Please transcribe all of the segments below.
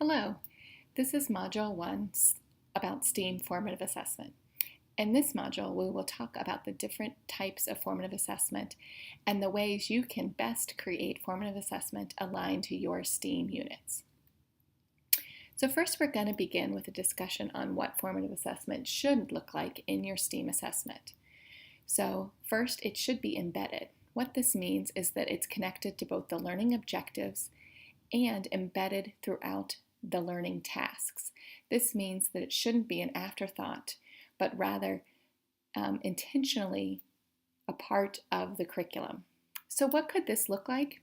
Hello, this is Module 1 about STEAM formative assessment. In this module, we will talk about the different types of formative assessment and the ways you can best create formative assessment aligned to your STEAM units. So first, we're going to begin with a discussion on what formative assessment should look like in your STEAM assessment. So first, it should be embedded. What this means is that it's connected to both the learning objectives and embedded throughout the learning tasks. This means that it shouldn't be an afterthought, but rather intentionally a part of the curriculum. So what could this look like?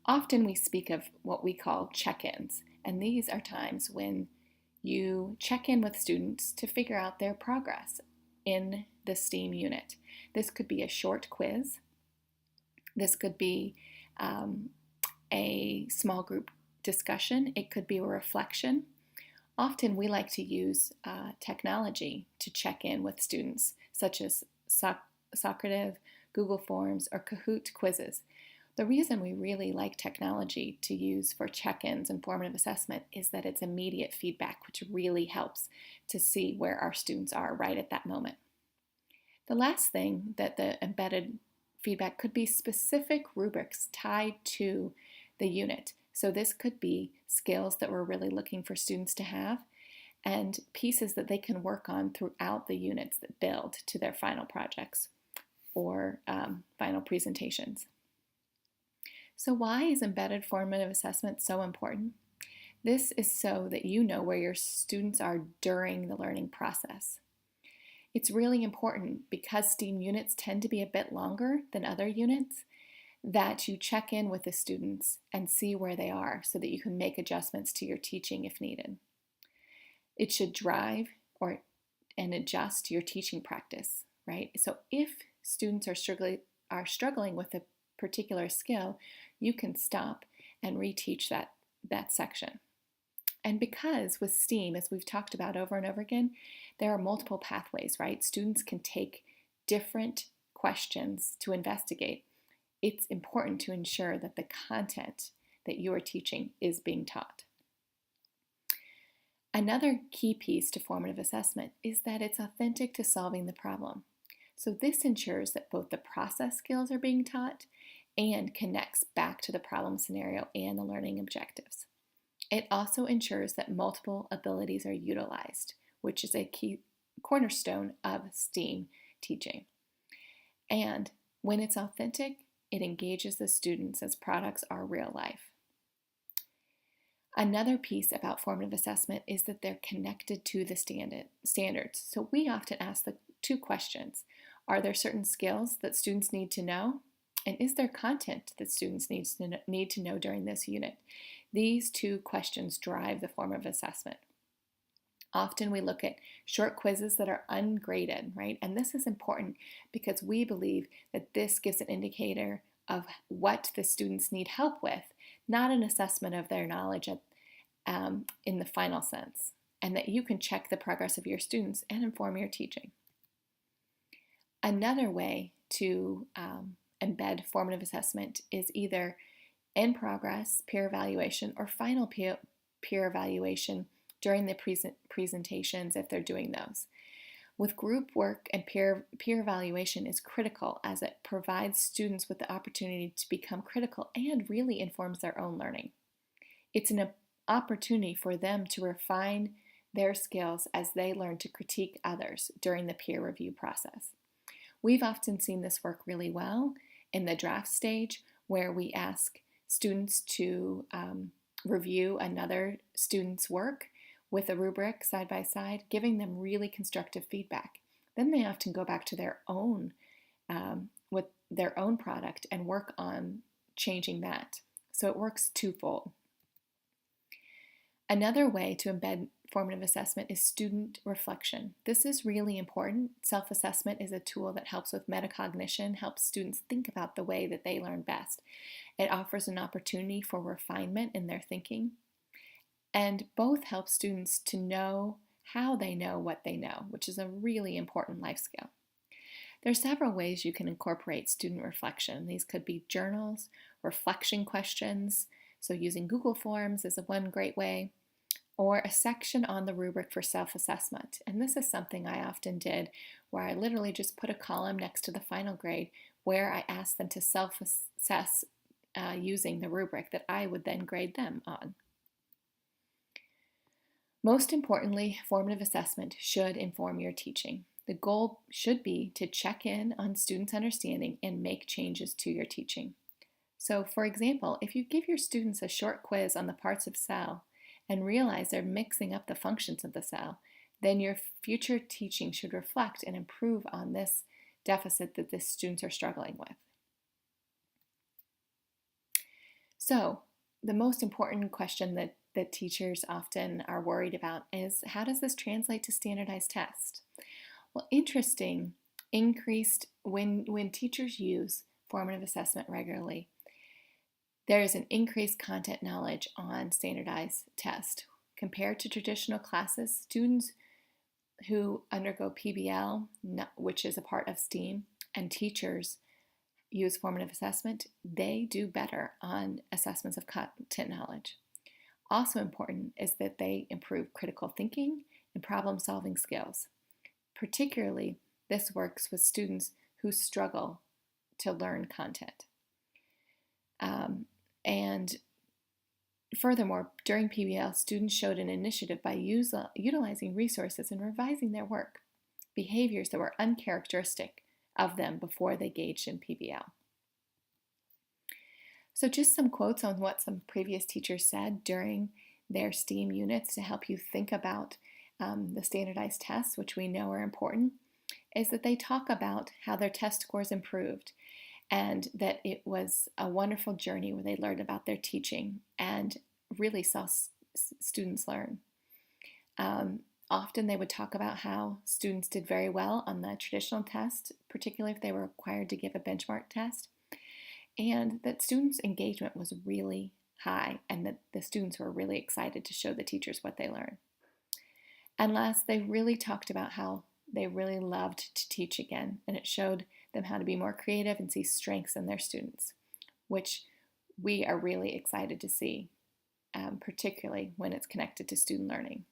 Often we speak of what we call check-ins, and these are times when you check in with students to figure out their progress in the STEAM unit. This could be a short quiz. This could be a small group discussion. It could be a reflection. Often we like to use technology to check in with students, such as Socrative, Google Forms, or Kahoot quizzes. The reason we really like technology to use for check-ins and formative assessment is that it's immediate feedback, which really helps to see where our students are right at that moment. The last thing that the embedded feedback could be specific rubrics tied to the unit. So this could be skills that we're really looking for students to have and pieces that they can work on throughout the units that build to their final projects or final presentations. So why is embedded formative assessment so important? This is so that you know where your students are during the learning process. It's really important because STEAM units tend to be a bit longer than other units that you check in with the students and see where they are so that you can make adjustments to your teaching if needed. It should drive and adjust your teaching practice, right? So if students are struggling with a particular skill, you can stop and reteach that section. And because with STEAM, as we've talked about over and over again, there are multiple pathways, right? Students can take different questions to investigate. It's important to ensure that the content that you are teaching is being taught. Another key piece to formative assessment is that it's authentic to solving the problem. So this ensures that both the process skills are being taught and connects back to the problem scenario and the learning objectives. It also ensures that multiple abilities are utilized, which is a key cornerstone of STEAM teaching. And when it's authentic, it engages the students as products are real life. Another piece about formative assessment is that they're connected to the standards. So we often ask the two questions. Are there certain skills that students need to know? And is there content that students need to know during this unit? These two questions drive the formative assessment. Often we look at short quizzes that are ungraded, right? And this is important because we believe that this gives an indicator of what the students need help with, not an assessment of their knowledge in the final sense, and that you can check the progress of your students and inform your teaching. Another way to embed formative assessment is either in progress peer evaluation or final peer evaluation during the presentations if they're doing those. With group work and peer evaluation is critical as it provides students with the opportunity to become critical and really informs their own learning. It's an opportunity for them to refine their skills as they learn to critique others during the peer review process. We've often seen this work really well in the draft stage where we ask students to review another student's work with a rubric side by side, giving them really constructive feedback. Then they often go back to their own, with their own product and work on changing that. So it works twofold. Another way to embed formative assessment is student reflection. This is really important. Self-assessment is a tool that helps with metacognition, helps students think about the way that they learn best. It offers an opportunity for refinement in their thinking. And both help students to know how they know what they know, which is a really important life skill. There are several ways you can incorporate student reflection. These could be journals, reflection questions, so using Google Forms is one great way, or a section on the rubric for self-assessment. And this is something I often did, where I literally just put a column next to the final grade where I asked them to self-assess using the rubric that I would then grade them on. Most importantly, formative assessment should inform your teaching. The goal should be to check in on students' understanding and make changes to your teaching. So, for example, if you give your students a short quiz on the parts of cell and realize they're mixing up the functions of the cell, then your future teaching should reflect and improve on this deficit that the students are struggling with. So, the most important question that teachers often are worried about is, how does this translate to standardized tests? Well, increased when teachers use formative assessment regularly, there is an increased content knowledge on standardized tests. Compared to traditional classes, students who undergo PBL, which is a part of STEAM, and teachers use formative assessment, they do better on assessments of content knowledge. Also important is that they improve critical thinking and problem-solving skills. Particularly, this works with students who struggle to learn content. And furthermore, during PBL, students showed an initiative by utilizing resources and revising their work, behaviors that were uncharacteristic of them before they engaged in PBL. So just some quotes on what some previous teachers said during their STEAM units to help you think about the standardized tests, which we know are important, is that they talk about how their test scores improved and that it was a wonderful journey where they learned about their teaching and really saw students learn. Often they would talk about how students did very well on the traditional test, particularly if they were required to give a benchmark test, and that students' engagement was really high and that the students were really excited to show the teachers what they learned. And last, they really talked about how they really loved to teach again, and it showed them how to be more creative and see strengths in their students, which we are really excited to see, particularly when it's connected to student learning.